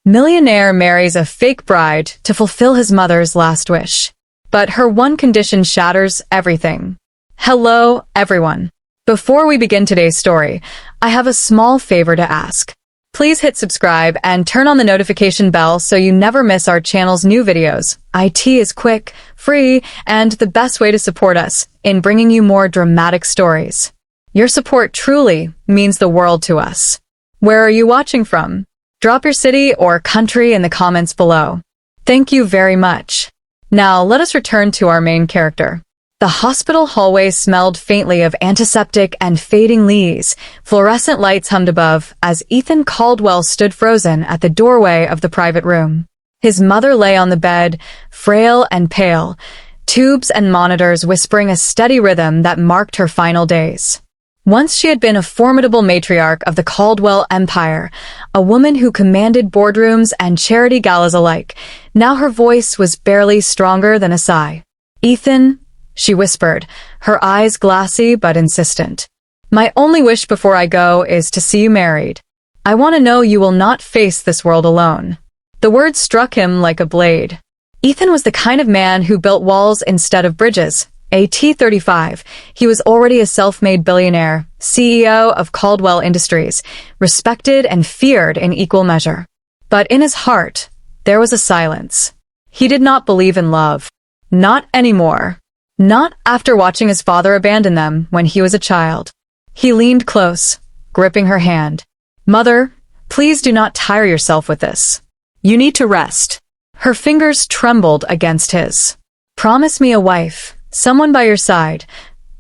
Millionaire marries a fake bride to fulfill his mother's last wish. But her one condition shatters everything. Hello, everyone. Before we begin today's story, I have a small favor to ask. Please hit subscribe and turn on the notification bell so you never miss our channel's new videos. IT is quick, free, and the best way to support us in bringing you more dramatic stories. Your support truly means the world to us. Where are you watching from? Drop your city or country in the comments below. Thank you very much. Now let us return to our main character. The hospital hallway smelled faintly of antiseptic and fading leaves. Fluorescent lights hummed above as Ethan Caldwell stood frozen at the doorway of the private room. His mother lay on the bed, frail and pale, tubes and monitors whispering a steady rhythm that marked her final days. Once she had been a formidable matriarch of the Caldwell empire, a woman who commanded boardrooms and charity galas alike. Now her voice was barely stronger than a sigh. "Ethan," she whispered, her eyes glassy but insistent. "My only wish before I go is to see you married. I want to know you will not face this world alone." The words struck him like a blade. Ethan was the kind of man who built walls instead of bridges. At 35, he was already a self-made billionaire, CEO of Caldwell Industries, respected and feared in equal measure. But in his heart, there was a silence. He did not believe in love. Not anymore. Not after watching his father abandon them when he was a child. He leaned close, gripping her hand. "Mother, please do not tire yourself with this. You need to rest." Her fingers trembled against his. "Promise me a wife. Someone by your side.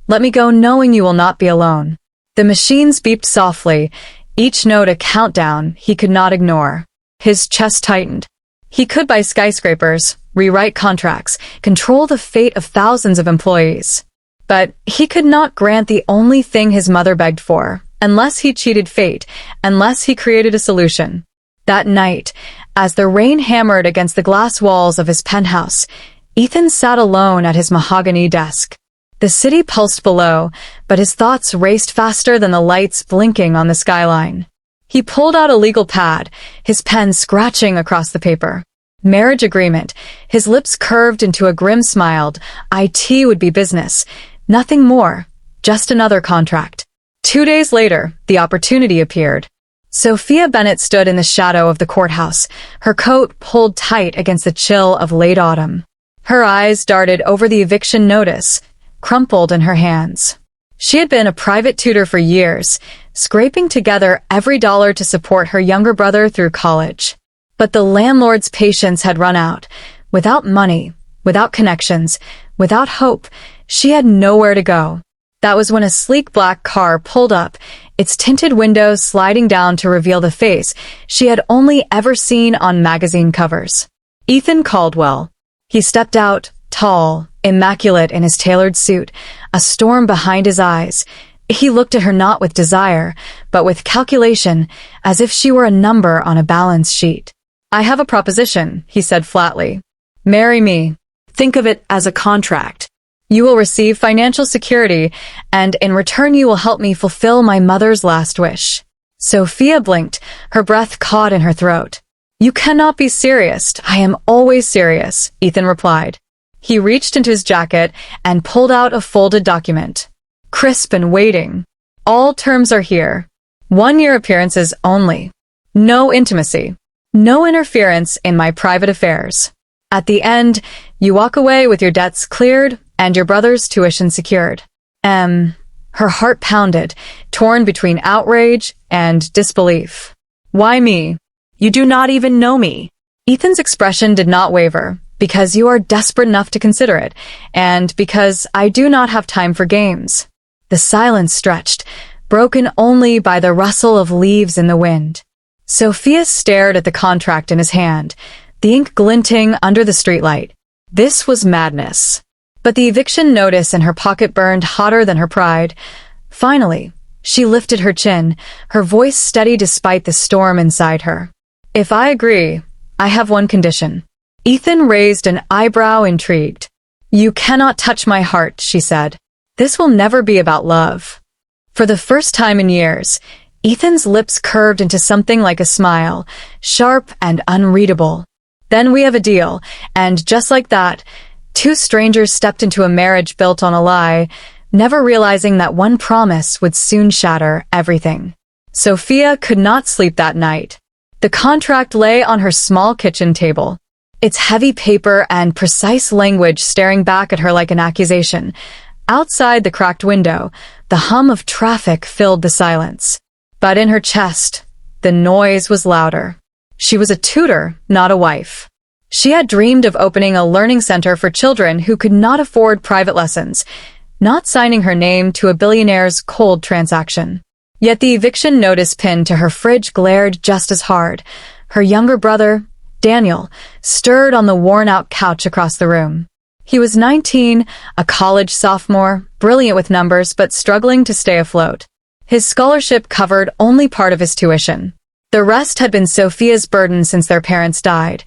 Let me go knowing you will not be alone." The machines beeped softly, each note a countdown he could not ignore. His chest tightened. He could buy skyscrapers, rewrite contracts, control the fate of thousands of employees. But he could not grant the only thing his mother begged for, unless he cheated fate, unless he created a solution. That night, as the rain hammered against the glass walls of his penthouse, Ethan sat alone at his mahogany desk. The city pulsed below, but his thoughts raced faster than the lights blinking on the skyline. He pulled out a legal pad, his pen scratching across the paper. Marriage agreement. His lips curved into a grim smile. IT would be business. Nothing more. Just another contract. 2 days later, the opportunity appeared. Sophia Bennett stood in the shadow of the courthouse, her coat pulled tight against the chill of late autumn. Her eyes darted over the eviction notice, crumpled in her hands. She had been a private tutor for years, scraping together every dollar to support her younger brother through college. But the landlord's patience had run out. Without money, without connections, without hope, she had nowhere to go. That was when a sleek black car pulled up, its tinted windows sliding down to reveal the face she had only ever seen on magazine covers. Ethan Caldwell. He stepped out, tall, immaculate in his tailored suit, a storm behind his eyes. He looked at her not with desire, but with calculation, as if she were a number on a balance sheet. "I have a proposition," he said flatly. "Marry me. Think of it as a contract. You will receive financial security, and in return you will help me fulfill my mother's last wish." Sophia blinked, her breath caught in her throat. "You cannot be serious." "I am always serious," Ethan replied. He reached into his jacket and pulled out a folded document. Crisp and waiting. "All terms are here. 1-year appearances only. No intimacy. No interference in my private affairs. At the end, you walk away with your debts cleared and your brother's tuition secured." Her heart pounded, torn between outrage and disbelief. "Why me? You do not even know me." Ethan's expression did not waver, "Because you are desperate enough to consider it, and because I do not have time for games." The silence stretched, broken only by the rustle of leaves in the wind. Sophia stared at the contract in his hand, the ink glinting under the streetlight. This was madness. But the eviction notice in her pocket burned hotter than her pride. Finally, she lifted her chin, her voice steady despite the storm inside her. "If I agree, I have one condition." Ethan raised an eyebrow, intrigued. "You cannot touch my heart," she said. "This will never be about love." For the first time in years, Ethan's lips curved into something like a smile, sharp and unreadable. "Then we have a deal," and just like that, two strangers stepped into a marriage built on a lie, never realizing that one promise would soon shatter everything. Sophia could not sleep that night. The contract lay on her small kitchen table, its heavy paper and precise language staring back at her like an accusation. Outside the cracked window, the hum of traffic filled the silence. But in her chest, the noise was louder. She was a tutor, not a wife. She had dreamed of opening a learning center for children who could not afford private lessons, not signing her name to a billionaire's cold transaction. Yet the eviction notice pinned to her fridge glared just as hard. Her younger brother, Daniel, stirred on the worn-out couch across the room. He was 19, a college sophomore, brilliant with numbers but struggling to stay afloat. His scholarship covered only part of his tuition. The rest had been Sophia's burden since their parents died.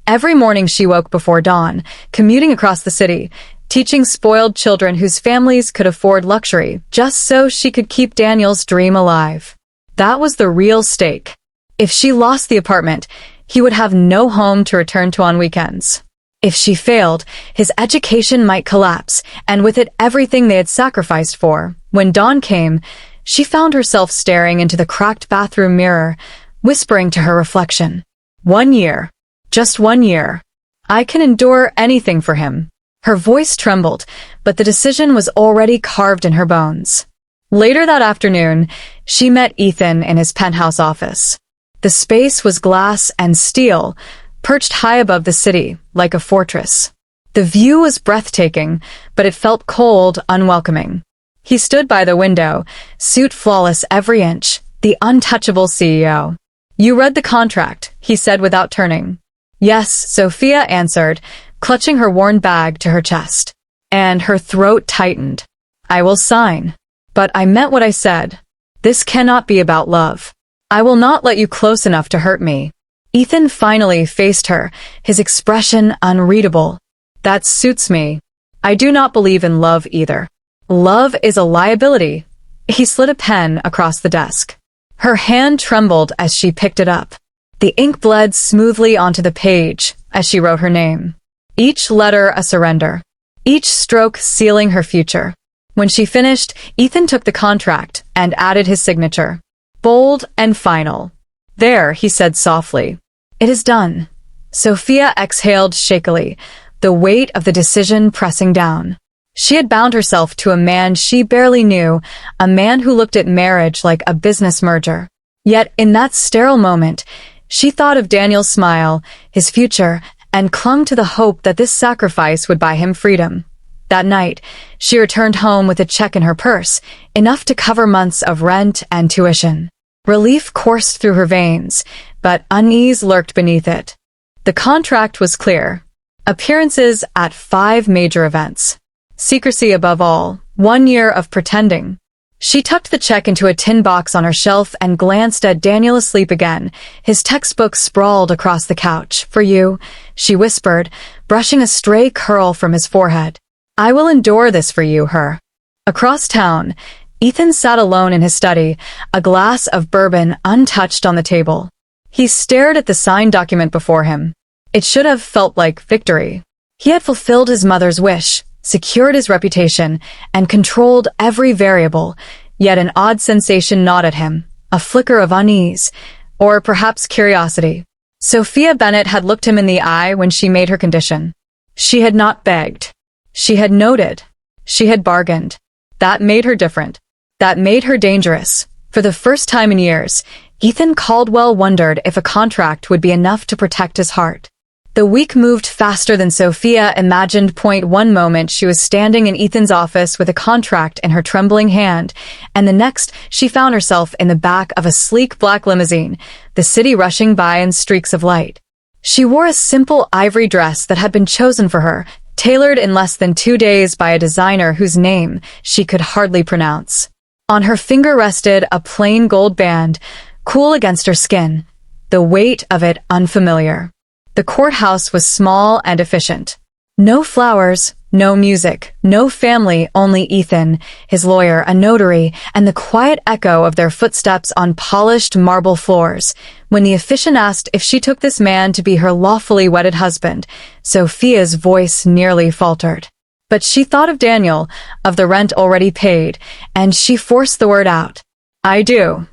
Every morning she woke before dawn, commuting across the city, teaching spoiled children whose families could afford luxury, just so she could keep Daniel's dream alive. That was the real stake. If she lost the apartment, he would have no home to return to on weekends. If she failed, his education might collapse, and with it everything they had sacrificed for. When dawn came, she found herself staring into the cracked bathroom mirror, whispering to her reflection, "1 year. Just 1 year. I can endure anything for him." Her voice trembled, but the decision was already carved in her bones. Later that afternoon, she met Ethan in his penthouse office. The space was glass and steel, perched high above the city, like a fortress. The view was breathtaking, but it felt cold, unwelcoming. He stood by the window, suit flawless every inch, the untouchable CEO. "You read the contract," he said without turning. "Yes," Sophia answered, clutching her worn bag to her chest. And her throat tightened. "I will sign. But I meant what I said. This cannot be about love. I will not let you close enough to hurt me." Ethan finally faced her, his expression unreadable. "That suits me. I do not believe in love either. Love is a liability." He slid a pen across the desk. Her hand trembled as she picked it up. The ink bled smoothly onto the page as she wrote her name. Each letter a surrender. Each stroke sealing her future. When she finished, Ethan took the contract and added his signature. Bold and final. "There," he said softly. "It is done." Sophia exhaled shakily, the weight of the decision pressing down. She had bound herself to a man she barely knew, a man who looked at marriage like a business merger. Yet in that sterile moment, she thought of Daniel's smile, his future, and clung to the hope that this sacrifice would buy him freedom. That night, she returned home with a check in her purse, enough to cover months of rent and tuition. Relief coursed through her veins, but unease lurked beneath it. The contract was clear. Appearances at 5 major events. Secrecy above all. 1 year of pretending. She tucked the check into a tin box on her shelf and glanced at Daniel asleep again, his textbook sprawled across the couch. "For you," she whispered, brushing a stray curl from his forehead. "I will endure this for you, her." Across town, Ethan sat alone in his study, a glass of bourbon untouched on the table. He stared at the signed document before him. It should have felt like victory. He had fulfilled his mother's wish, secured his reputation, and controlled every variable, yet an odd sensation gnawed at him, a flicker of unease, or perhaps curiosity. Sophia Bennett had looked him in the eye when she made her condition. She had not begged. She had noted. She had bargained. That made her different. That made her dangerous. For the first time in years, Ethan Caldwell wondered if a contract would be enough to protect his heart. The week moved faster than Sophia imagined. One moment she was standing in Ethan's office with a contract in her trembling hand, and the next she found herself in the back of a sleek black limousine, the city rushing by in streaks of light. She wore a simple ivory dress that had been chosen for her, tailored in less than 2 days by a designer whose name she could hardly pronounce. On her finger rested a plain gold band, cool against her skin, the weight of it unfamiliar. The courthouse was small and efficient. No flowers, no music, no family, only Ethan, his lawyer, a notary, and the quiet echo of their footsteps on polished marble floors. When the officiant asked if she took this man to be her lawfully wedded husband, Sophia's voice nearly faltered. But she thought of Daniel, of the rent already paid, and she forced the word out. I do.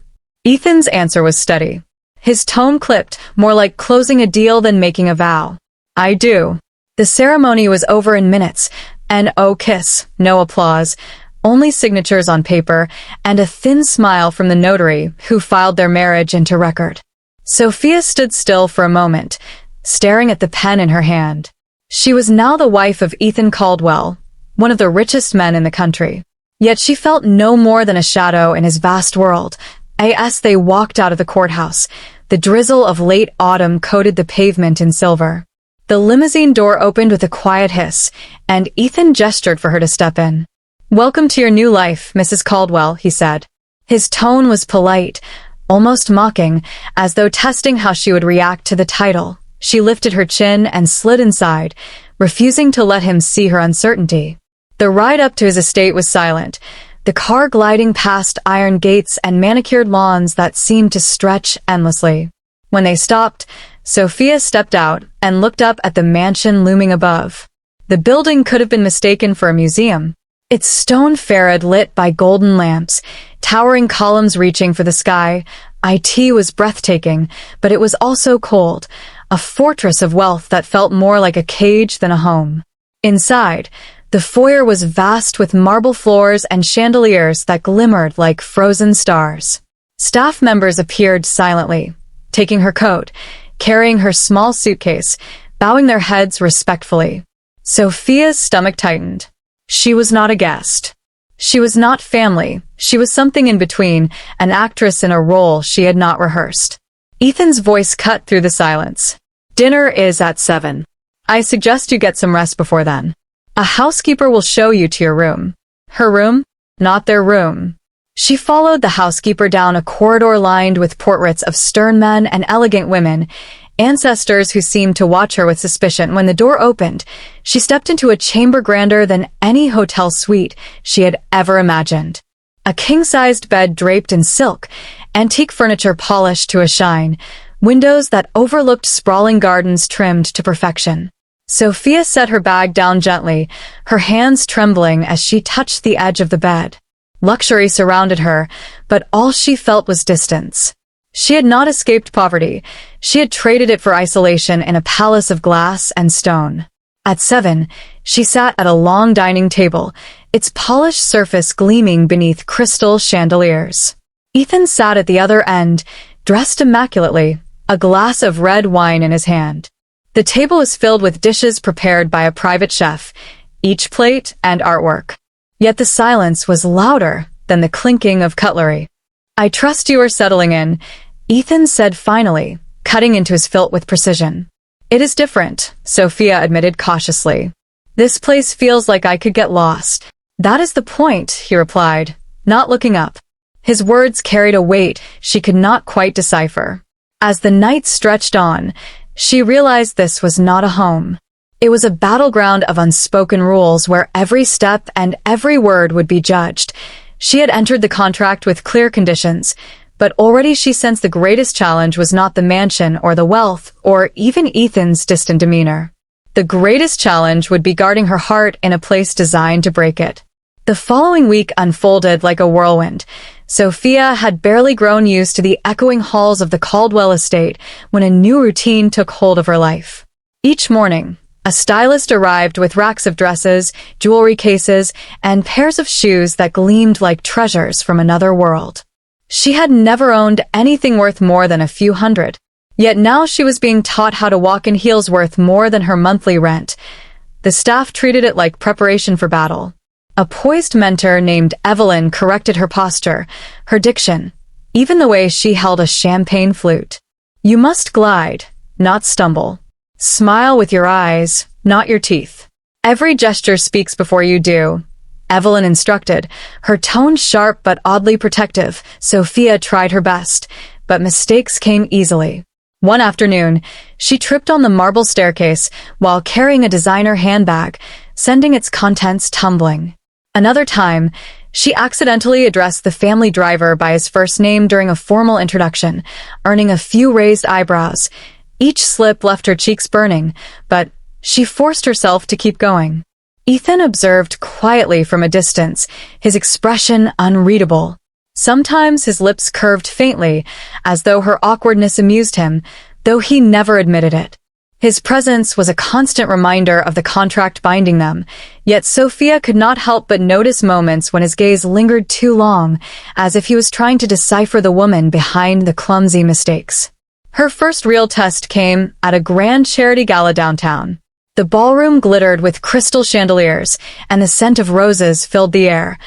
Ethan's answer was steady. His tone clipped, more like closing a deal than making a vow. I do. The ceremony was over in minutes, and oh kiss, no applause, only signatures on paper, and a thin smile from the notary who filed their marriage into record. Sophia stood still for a moment, staring at the pen in her hand. She was now the wife of Ethan Caldwell, one of the richest men in the country. Yet she felt no more than a shadow in his vast world. As they walked out of the courthouse, the drizzle of late autumn coated the pavement in silver. The limousine door opened with a quiet hiss, and Ethan gestured for her to step in. Welcome to your new life, Mrs. Caldwell, he said. His tone was polite, almost mocking, as though testing how she would react to the title. She lifted her chin and slid inside, refusing to let him see her uncertainty. The ride up to his estate was silent, the car gliding past iron gates and manicured lawns that seemed to stretch endlessly. When they stopped, Sophia stepped out and looked up at the mansion looming above. The building could have been mistaken for a museum. Its stone façade lit by golden lamps, towering columns reaching for the sky. It was breathtaking, but it was also cold, a fortress of wealth that felt more like a cage than a home. Inside, the foyer was vast with marble floors and chandeliers that glimmered like frozen stars. Staff members appeared silently, taking her coat, carrying her small suitcase, bowing their heads respectfully. Sophia's stomach tightened. She was not a guest. She was not family. She was something in between, an actress in a role she had not rehearsed. Ethan's voice cut through the silence. Dinner is at 7. I suggest you get some rest before then. A housekeeper will show you to your room. Her room? Not their room. She followed the housekeeper down a corridor lined with portraits of stern men and elegant women, ancestors who seemed to watch her with suspicion. When the door opened, she stepped into a chamber grander than any hotel suite she had ever imagined. A king-sized bed draped in silk, antique furniture polished to a shine, windows that overlooked sprawling gardens trimmed to perfection. Sophia set her bag down gently, her hands trembling as she touched the edge of the bed. Luxury surrounded her, but all she felt was distance. She had not escaped poverty. She had traded it for isolation in a palace of glass and stone. At 7, she sat at a long dining table, its polished surface gleaming beneath crystal chandeliers. Ethan sat at the other end, dressed immaculately, a glass of red wine in his hand. The table was filled with dishes prepared by a private chef, each plate and artwork. Yet the silence was louder than the clinking of cutlery. I trust you are settling in, Ethan said finally, cutting into his filth with precision. It is different, Sophia admitted cautiously. This place feels like I could get lost. That is the point, he replied, not looking up. His words carried a weight she could not quite decipher. As the night stretched on, she realized this was not a home. It was a battleground of unspoken rules where every step and every word would be judged. She had entered the contract with clear conditions, but already she sensed the greatest challenge was not the mansion or the wealth or even Ethan's distant demeanor. The greatest challenge would be guarding her heart in a place designed to break it. The following week unfolded like a whirlwind. Sophia had barely grown used to the echoing halls of the Caldwell estate when a new routine took hold of her life. Each morning, a stylist arrived with racks of dresses, jewelry cases, and pairs of shoes that gleamed like treasures from another world. She had never owned anything worth more than a few hundred. Yet now she was being taught how to walk in heels worth more than her monthly rent. The staff treated it like preparation for battle. A poised mentor named Evelyn corrected her posture, her diction, even the way she held a champagne flute. You must glide, not stumble. Smile with your eyes, not your teeth. Every gesture speaks before you do, Evelyn instructed, her tone sharp but oddly protective. Sophia tried her best, but mistakes came easily. One afternoon, she tripped on the marble staircase while carrying a designer handbag, sending its contents tumbling. Another time, she accidentally addressed the family driver by his first name during a formal introduction, earning a few raised eyebrows. Each slip left her cheeks burning, but she forced herself to keep going. Ethan observed quietly from a distance, his expression unreadable. Sometimes his lips curved faintly, as though her awkwardness amused him, though he never admitted it. His presence was a constant reminder of the contract binding them, yet Sophia could not help but notice moments when his gaze lingered too long, as if he was trying to decipher the woman behind the clumsy mistakes. Her first real test came at a grand charity gala downtown. The ballroom glittered with crystal chandeliers, and the scent of roses filled the air.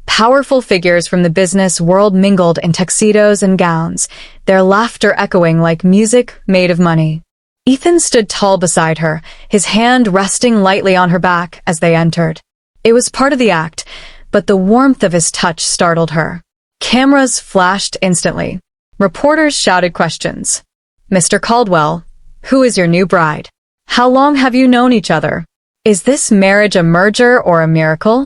Powerful figures from the business world mingled in tuxedos and gowns, their laughter echoing like music made of money. Ethan stood tall beside her, his hand resting lightly on her back as they entered. It was part of the act, but the warmth of his touch startled her. Cameras flashed instantly. Reporters shouted questions. "Mr. Caldwell, who is your new bride? How long have you known each other? Is this marriage a merger or a miracle?"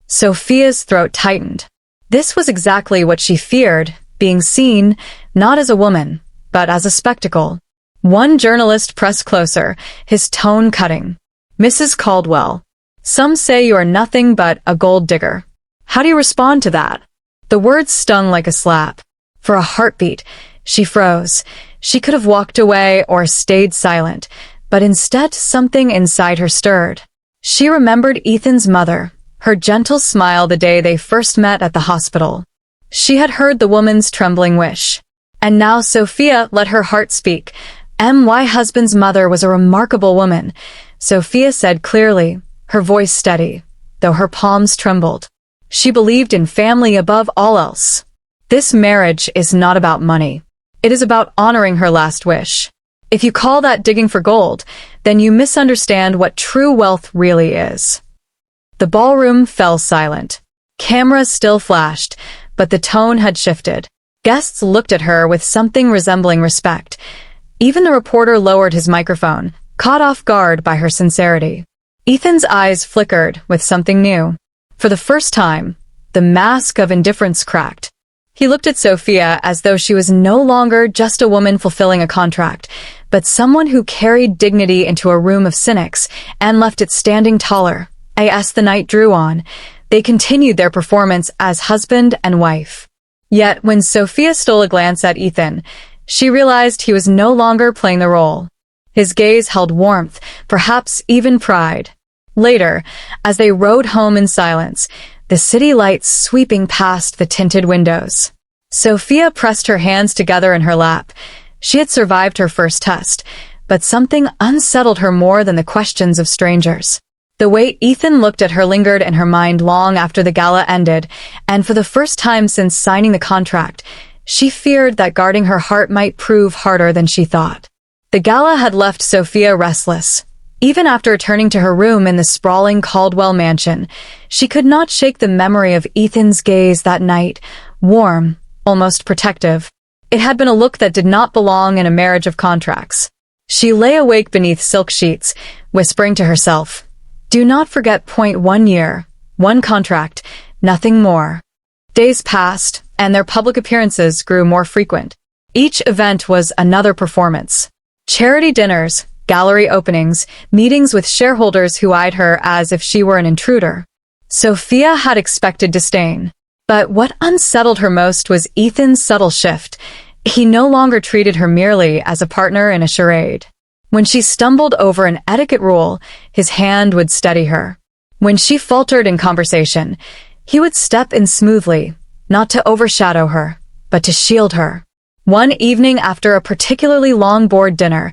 Sophia's throat tightened. This was exactly what she feared, being seen, not as a woman, but as a spectacle. One journalist pressed closer, his tone cutting. "Mrs. Caldwell, some say you are nothing but a gold digger. How do you respond to that?" The words stung like a slap. For a heartbeat, she froze. She could have walked away or stayed silent, but instead something inside her stirred. She remembered Ethan's mother, her gentle smile the day they first met at the hospital. She had heard the woman's trembling wish. And now Sophia let her heart speak. My husband's mother was a remarkable woman, Sophia said clearly, her voice steady, though her palms trembled. She believed in family above all else. This marriage is not about money. It is about honoring her last wish. If you call that digging for gold, then you misunderstand what true wealth really is. The ballroom fell silent. Cameras still flashed, but the tone had shifted. Guests looked at her with something resembling respect. Even the reporter lowered his microphone, caught off guard by her sincerity. Ethan's eyes flickered with something new. For the first time, the mask of indifference cracked. He looked at Sophia as though she was no longer just a woman fulfilling a contract, but someone who carried dignity into a room of cynics and left it standing taller. As the night drew on, they continued their performance as husband and wife. Yet when Sophia stole a glance at Ethan, she realized he was no longer playing the role. His gaze held warmth, perhaps even pride. Later, as they rode home in silence, the city lights sweeping past the tinted windows. Sophia pressed her hands together in her lap. She had survived her first test, but something unsettled her more than the questions of strangers. The way Ethan looked at her lingered in her mind long after the gala ended, and for the first time since signing the contract, she feared that guarding her heart might prove harder than she thought. The gala had left Sophia restless. Even after returning to her room in the sprawling Caldwell mansion, she could not shake the memory of Ethan's gaze that night, warm, almost protective. It had been a look that did not belong in a marriage of contracts. She lay awake beneath silk sheets, whispering to herself, "Do not forget point 1 year, 1 contract, nothing more." Days passed, and their public appearances grew more frequent. Each event was another performance. Charity dinners, gallery openings, meetings with shareholders who eyed her as if she were an intruder. Sophia had expected disdain. But what unsettled her most was Ethan's subtle shift. He no longer treated her merely as a partner in a charade. When she stumbled over an etiquette rule, his hand would steady her. When she faltered in conversation, he would step in smoothly, not to overshadow her, but to shield her. One evening after a particularly long board dinner,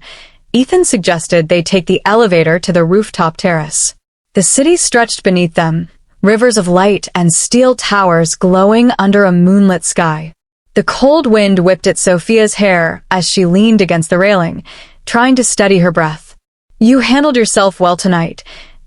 Ethan suggested they take the elevator to the rooftop terrace. The city stretched beneath them, rivers of light and steel towers glowing under a moonlit sky. The cold wind whipped at Sophia's hair as she leaned against the railing, trying to steady her breath. "You handled yourself well tonight,"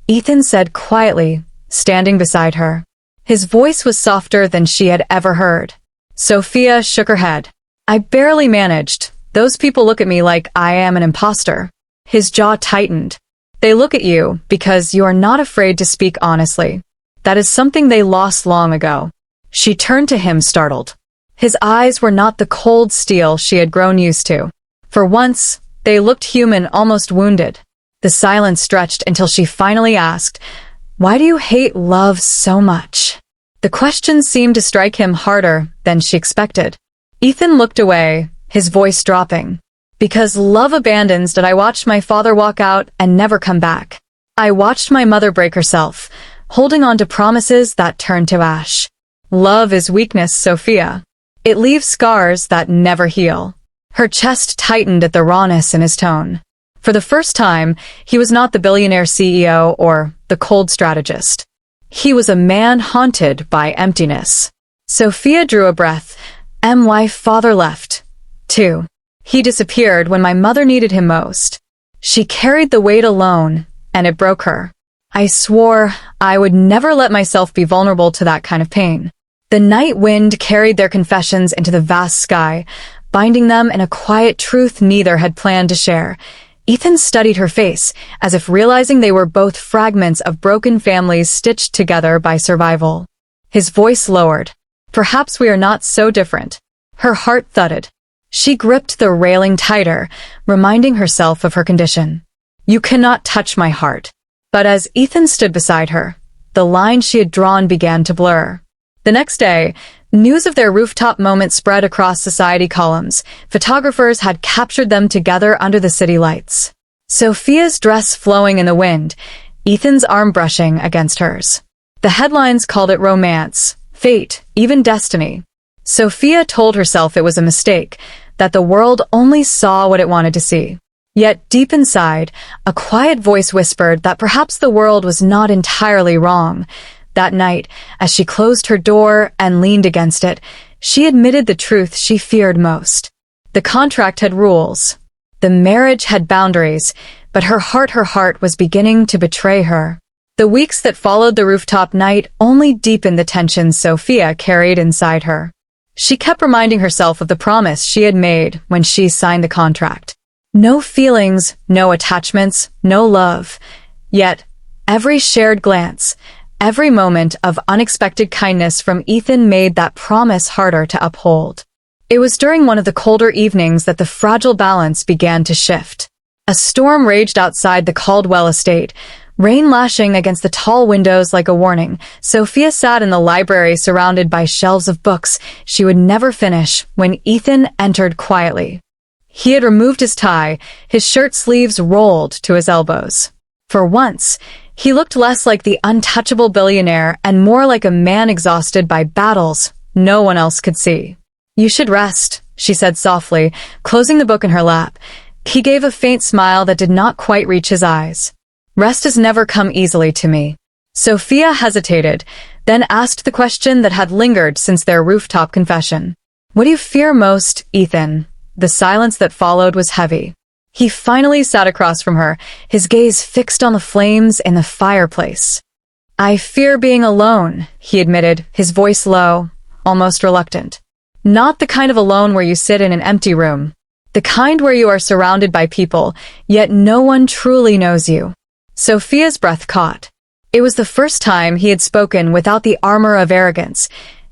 Ethan said quietly, standing beside her. His voice was softer than she had ever heard. Sophia shook her head. "I barely managed, Those people look at me like I am an imposter. His jaw tightened. They look at you because you are not afraid to speak honestly. That is something they lost long ago. She turned to him startled. His eyes were not the cold steel she had grown used to. For once, they looked human, almost wounded. The silence stretched until she finally asked, "Why do you hate love so much?" The question seemed to strike him harder than she expected. Ethan looked away, his voice dropping. "Because love abandons that I watched my father walk out and never come back. I watched my mother break herself, holding on to promises that turned to ash. Love is weakness, Sophia. It leaves scars that never heal." Her chest tightened at the rawness in his tone. For the first time, he was not the billionaire CEO or the cold strategist. He was a man haunted by emptiness. Sophia drew a breath. My father left, too. He disappeared when my mother needed him most. She carried the weight alone, and it broke her. I swore I would never let myself be vulnerable to that kind of pain. The night wind carried their confessions into the vast sky, binding them in a quiet truth neither had planned to share. Ethan studied her face, as if realizing they were both fragments of broken families stitched together by survival. His voice lowered. "Perhaps we are not so different." Her heart thudded. She gripped the railing tighter, reminding herself of her condition. "You cannot touch my heart." But as Ethan stood beside her, the line she had drawn began to blur. The next day, news of their rooftop moment spread across society columns. Photographers had captured them together under the city lights. Sophia's dress flowing in the wind, Ethan's arm brushing against hers. The headlines called it romance, fate, even destiny. Sophia told herself it was a mistake, that the world only saw what it wanted to see. Yet deep inside, a quiet voice whispered that perhaps the world was not entirely wrong. That night, as she closed her door and leaned against it, she admitted the truth she feared most. The contract had rules. The marriage had boundaries, but her heart was beginning to betray her. The weeks that followed the rooftop night only deepened the tension Sophia carried inside her. She kept reminding herself of the promise she had made when she signed the contract. No feelings, no attachments, no love. Yet, every shared glance, every moment of unexpected kindness from Ethan made that promise harder to uphold. It was during one of the colder evenings that the fragile balance began to shift. A storm raged outside the Caldwell estate, rain lashing against the tall windows like a warning. Sophia sat in the library surrounded by shelves of books she would never finish when Ethan entered quietly. He had removed his tie, his shirt sleeves rolled to his elbows. For once, he looked less like the untouchable billionaire and more like a man exhausted by battles no one else could see. "You should rest," she said softly, closing the book in her lap. He gave a faint smile that did not quite reach his eyes. "Rest has never come easily to me." Sophia hesitated, then asked the question that had lingered since their rooftop confession. "What do you fear most, Ethan?" The silence that followed was heavy. He finally sat across from her, his gaze fixed on the flames in the fireplace. "I fear being alone," he admitted, his voice low, almost reluctant. "Not the kind of alone where you sit in an empty room. The kind where you are surrounded by people, yet no one truly knows you." Sophia's breath caught. It was the first time he had spoken without the armor of arrogance.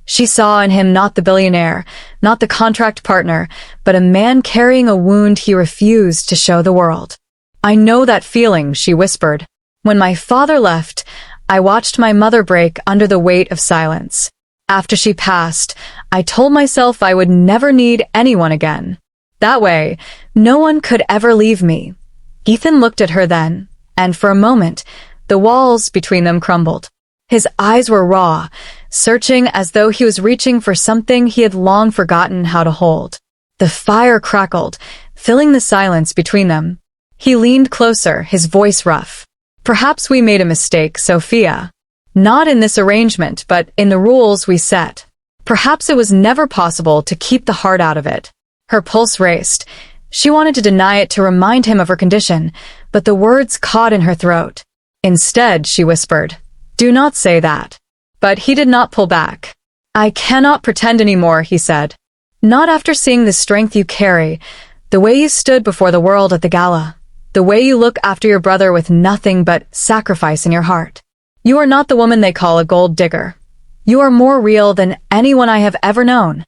She saw in him not the billionaire, not the contract partner, but a man carrying a wound he refused to show the world. "I know that feeling," she whispered. "When my father left, I watched my mother break under the weight of silence. After she passed, I told myself I would never need anyone again. That way, no one could ever leave me." Ethan looked at her then, and for a moment, the walls between them crumbled. His eyes were raw, searching as though he was reaching for something he had long forgotten how to hold. The fire crackled, filling the silence between them. He leaned closer, his voice rough. "Perhaps we made a mistake, Sophia. Not in this arrangement, but in the rules we set. Perhaps it was never possible to keep the heart out of it." Her pulse raced. She wanted to deny it to remind him of her condition, but the words caught in her throat. Instead, she whispered, "Do not say that." But he did not pull back. "I cannot pretend anymore," he said. "Not after seeing the strength you carry, The way you stood before the world at the gala. The way you look after your brother with nothing but sacrifice in your heart. You are not the woman they call a gold digger. You are more real than anyone I have ever known."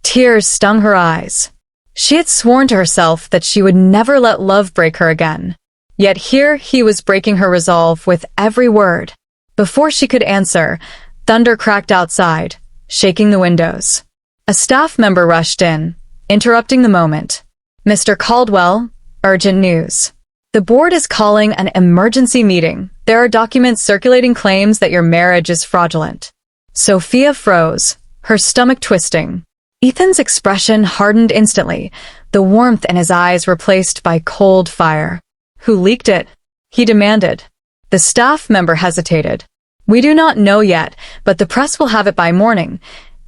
Tears stung her eyes. She had sworn to herself that she would never let love break her again. Yet here he was breaking her resolve with every word. Before she could answer, thunder cracked outside, shaking the windows. A staff member rushed in, interrupting the moment. "Mr. Caldwell, urgent news. The board is calling an emergency meeting. There are documents circulating claims that your marriage is fraudulent." Sophia froze, her stomach twisting. Ethan's expression hardened instantly, the warmth in his eyes replaced by cold fire. "Who leaked it?" he demanded. The staff member hesitated. "We do not know yet, but the press will have it by morning."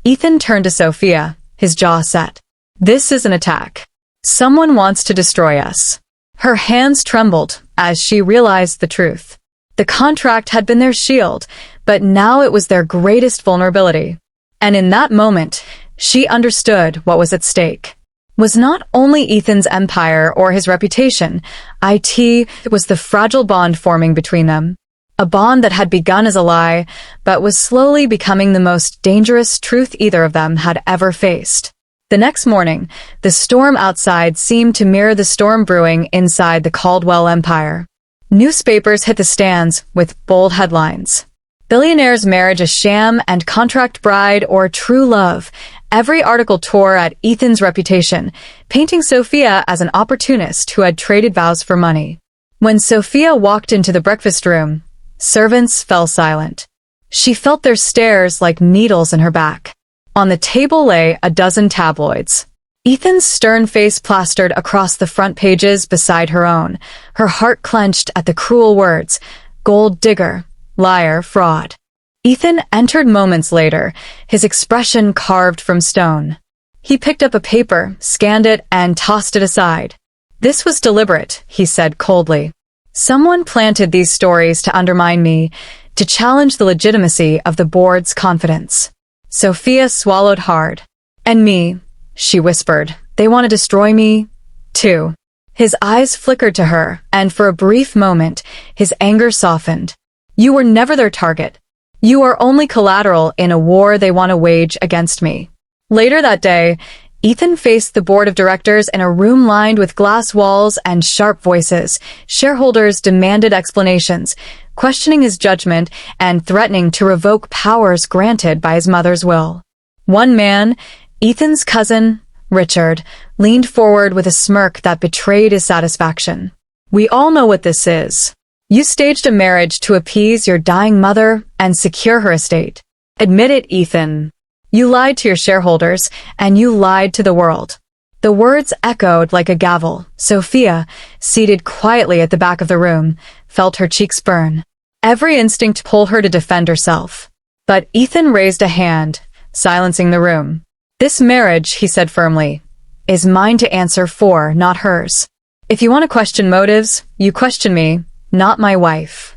Ethan turned to Sophia, his jaw set. "This is an attack. Someone wants to destroy us." Her hands trembled as she realized the truth. The contract had been their shield, but now it was their greatest vulnerability. And in that moment, she understood what was at stake. Was not only Ethan's empire or his reputation, it was the fragile bond forming between them. A bond that had begun as a lie, but was slowly becoming the most dangerous truth either of them had ever faced. The next morning, the storm outside seemed to mirror the storm brewing inside the Caldwell empire. Newspapers hit the stands with bold headlines. "Billionaire's marriage a sham and contract bride or true love." Every article tore at Ethan's reputation, painting Sophia as an opportunist who had traded vows for money. When Sophia walked into the breakfast room, servants fell silent. She felt their stares like needles in her back. On the table lay a dozen tabloids. Ethan's stern face plastered across the front pages beside her own, her heart clenched at the cruel words, "Gold digger, liar, fraud." Ethan entered moments later, his expression carved from stone. He picked up a paper, scanned it, and tossed it aside. "This was deliberate," he said coldly. "Someone planted these stories to undermine me, to challenge the legitimacy of the board's confidence." Sophia swallowed hard. "And me," she whispered. "They want to destroy me, too." His eyes flickered to her, and for a brief moment, his anger softened. "You were never their target. You are only collateral in a war they want to wage against me." Later that day, Ethan faced the board of directors in a room lined with glass walls and sharp voices. Shareholders demanded explanations, questioning his judgment and threatening to revoke powers granted by his mother's will. One man, Ethan's cousin, Richard, leaned forward with a smirk that betrayed his satisfaction. "We all know what this is. You staged a marriage to appease your dying mother and secure her estate. Admit it, Ethan. You lied to your shareholders, and you lied to the world." The words echoed like a gavel. Sophia, seated quietly at the back of the room, felt her cheeks burn. Every instinct pulled her to defend herself. But Ethan raised a hand, silencing the room. "This marriage," he said firmly, "is mine to answer for, not hers. If you want to question motives, you question me, not my wife."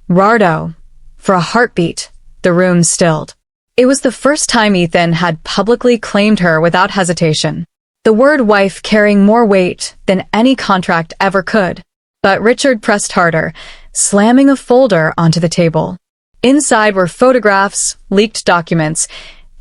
Rardo. For a heartbeat, the room stilled. It was the first time Ethan had publicly claimed her without hesitation. The word wife carrying more weight than any contract ever could. But Richard pressed harder, slamming a folder onto the table. Inside were photographs, leaked documents,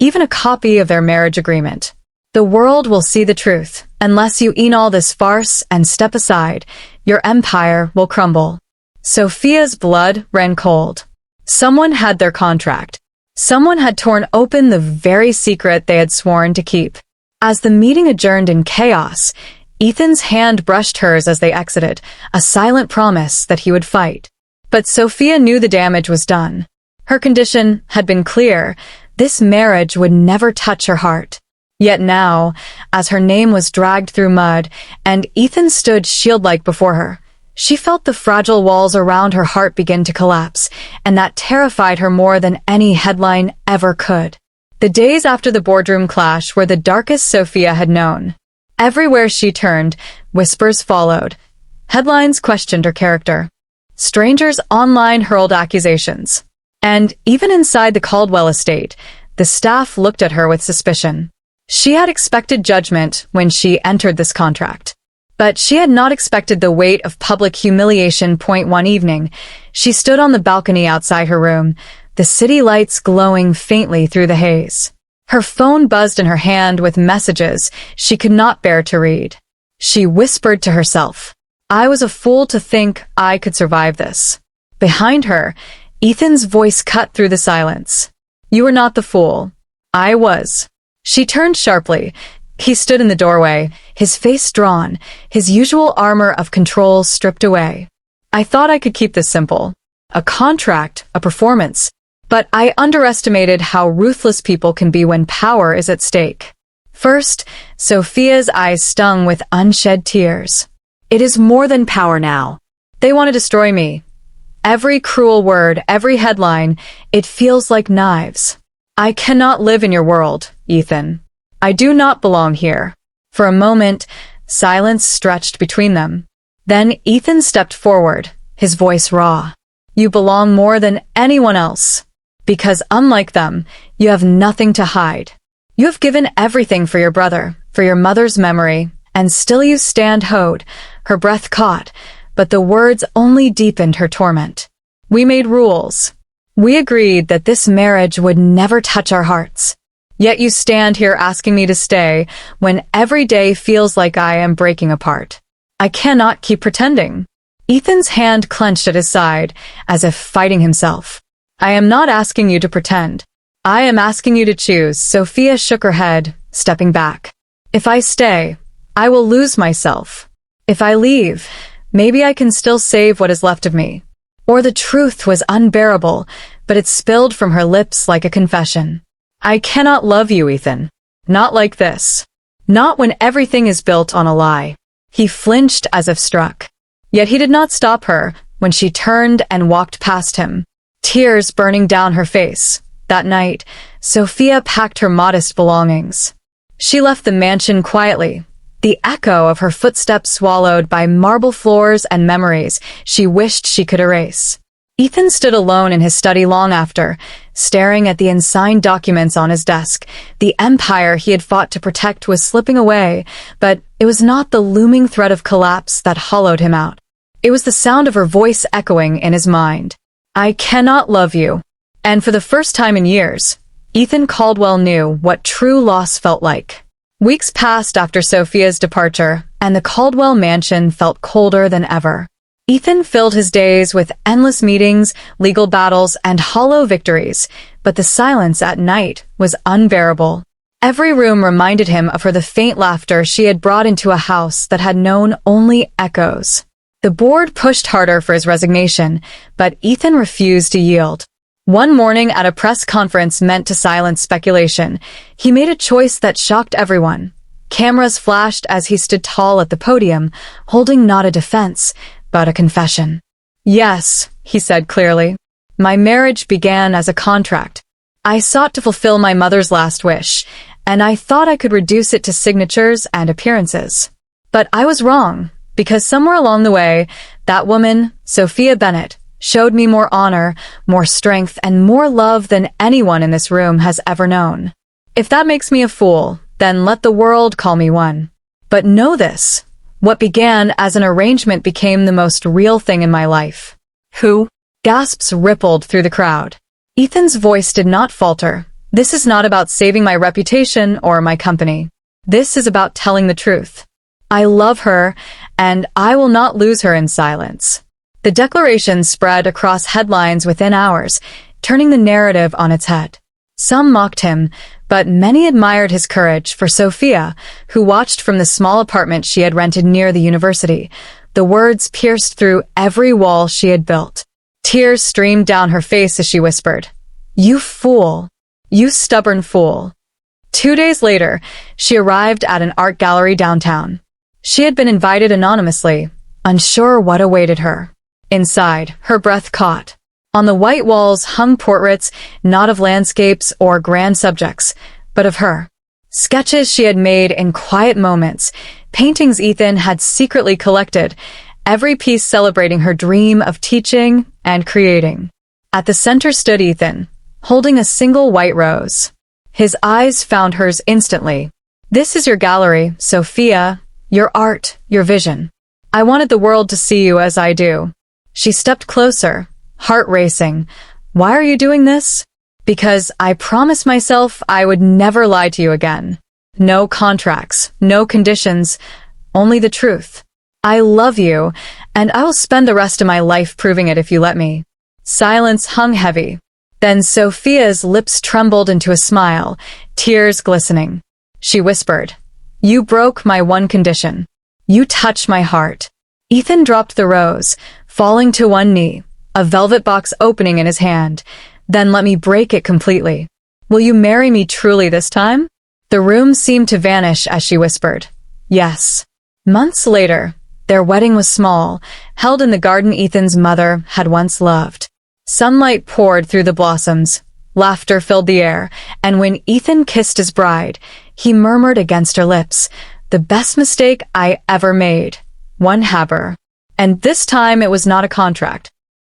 even a copy of their marriage agreement. "The world will see the truth. Unless you annul this farce and step aside, your empire will crumble." Sophia's blood ran cold. Someone had their contract. Someone had torn open the very secret they had sworn to keep. As the meeting adjourned in chaos, Ethan's hand brushed hers as they exited, a silent promise that he would fight. But Sophia knew the damage was done. Her condition had been clear. This marriage would never touch her heart. Yet now, as her name was dragged through mud, and Ethan stood shield-like before her, she felt the fragile walls around her heart begin to collapse, and that terrified her more than any headline ever could. The days after the boardroom clash were the darkest Sophia had known. Everywhere she turned, whispers followed. Headlines questioned her character. Strangers online hurled accusations. And even inside the Caldwell estate, the staff looked at her with suspicion. She had expected judgment when she entered this contract. But she had not expected the weight of public humiliation. One evening, she stood on the balcony outside her room, the city lights glowing faintly through the haze. Her phone buzzed in her hand with messages she could not bear to read. She whispered to herself, "I was a fool to think I could survive this." Behind her, Ethan's voice cut through the silence. "You were not the fool. I was." She turned sharply. He stood in the doorway, his face drawn, his usual armor of control stripped away. "I thought I could keep this simple. A contract, a performance. But I underestimated how ruthless people can be when power is at stake." First, Sophia's eyes stung with unshed tears. "It is more than power now. They want to destroy me. Every cruel word, every headline, it feels like knives. I cannot live in your world, Ethan. I do not belong here." For a moment, silence stretched between them. Then Ethan stepped forward, his voice raw. "You belong more than anyone else. Because unlike them, you have nothing to hide. You have given everything for your brother, for your mother's memory, and still you stand hoed." Her breath caught, but the words only deepened her torment. "We made rules. We agreed that this marriage would never touch our hearts. Yet you stand here asking me to stay when every day feels like I am breaking apart. I cannot keep pretending." Ethan's hand clenched at his side, as if fighting himself. "I am not asking you to pretend. I am asking you to choose." Sophia shook her head, stepping back. "If I stay, I will lose myself. If I leave, maybe I can still save what is left of me." Or the truth was unbearable, but it spilled from her lips like a confession. "I cannot love you, Ethan. Not like this. Not when everything is built on a lie." He flinched as if struck. Yet he did not stop her when she turned and walked past him, tears burning down her face. That night, Sophia packed her modest belongings. She left the mansion quietly, the echo of her footsteps swallowed by marble floors and memories she wished she could erase. Ethan stood alone in his study long after, staring at the unsigned documents on his desk. The empire he had fought to protect was slipping away, but it was not the looming threat of collapse that hollowed him out. It was the sound of her voice echoing in his mind. "I cannot love you." And for the first time in years, Ethan Caldwell knew what true loss felt like. Weeks passed after Sophia's departure, and the Caldwell mansion felt colder than ever. Ethan filled his days with endless meetings, legal battles, and hollow victories, but the silence at night was unbearable. Every room reminded him of the faint laughter she had brought into a house that had known only echoes. The board pushed harder for his resignation, but Ethan refused to yield. One morning at a press conference meant to silence speculation, he made a choice that shocked everyone. Cameras flashed as he stood tall at the podium, holding not a defense, but a confession. "Yes," he said clearly. "My marriage began as a contract. I sought to fulfill my mother's last wish, and I thought I could reduce it to signatures and appearances. But I was wrong, because somewhere along the way, that woman, Sophia Bennett, showed me more honor, more strength, and more love than anyone in this room has ever known. If that makes me a fool, then let the world call me one. But know this. What began as an arrangement became the most real thing in my life." "Who?" Gasps rippled through the crowd. Ethan's voice did not falter. "This is not about saving my reputation or my company. This is about telling the truth. I love her, and I will not lose her in silence." The declaration spread across headlines within hours, turning the narrative on its head. Some mocked him, but many admired his courage. For Sophia, who watched from the small apartment she had rented near the university, the words pierced through every wall she had built. Tears streamed down her face as she whispered, "You fool! You stubborn fool!" 2 days later, she arrived at an art gallery downtown. She had been invited anonymously, unsure what awaited her. Inside, her breath caught. On the white walls hung portraits, not of landscapes or grand subjects, but of her. Sketches she had made in quiet moments, paintings Ethan had secretly collected, every piece celebrating her dream of teaching and creating. At the center stood Ethan, holding a single white rose. His eyes found hers instantly. "This is your gallery, Sophia," your art, your vision. I wanted the world to see you as I do. She stepped closer, heart racing. Why are you doing this? Because I promised myself I would never lie to you again. No contracts, no conditions, only the truth. I love you, and I will spend the rest of my life proving it if you let me. Silence hung heavy. Then Sophia's lips trembled into a smile, tears glistening. She whispered, "You broke my one condition. You touched my heart." Ethan dropped the rose, falling to one knee, a velvet box opening in his hand. "Then let me break it completely. Will you marry me truly this time?" The room seemed to vanish as she whispered, "Yes." Months later, their wedding was small, held in the garden Ethan's mother had once loved. Sunlight poured through the blossoms, laughter filled the air, and when Ethan kissed his bride, he murmured against her lips, "The best mistake I ever made. One haber." And this time it was not a contract.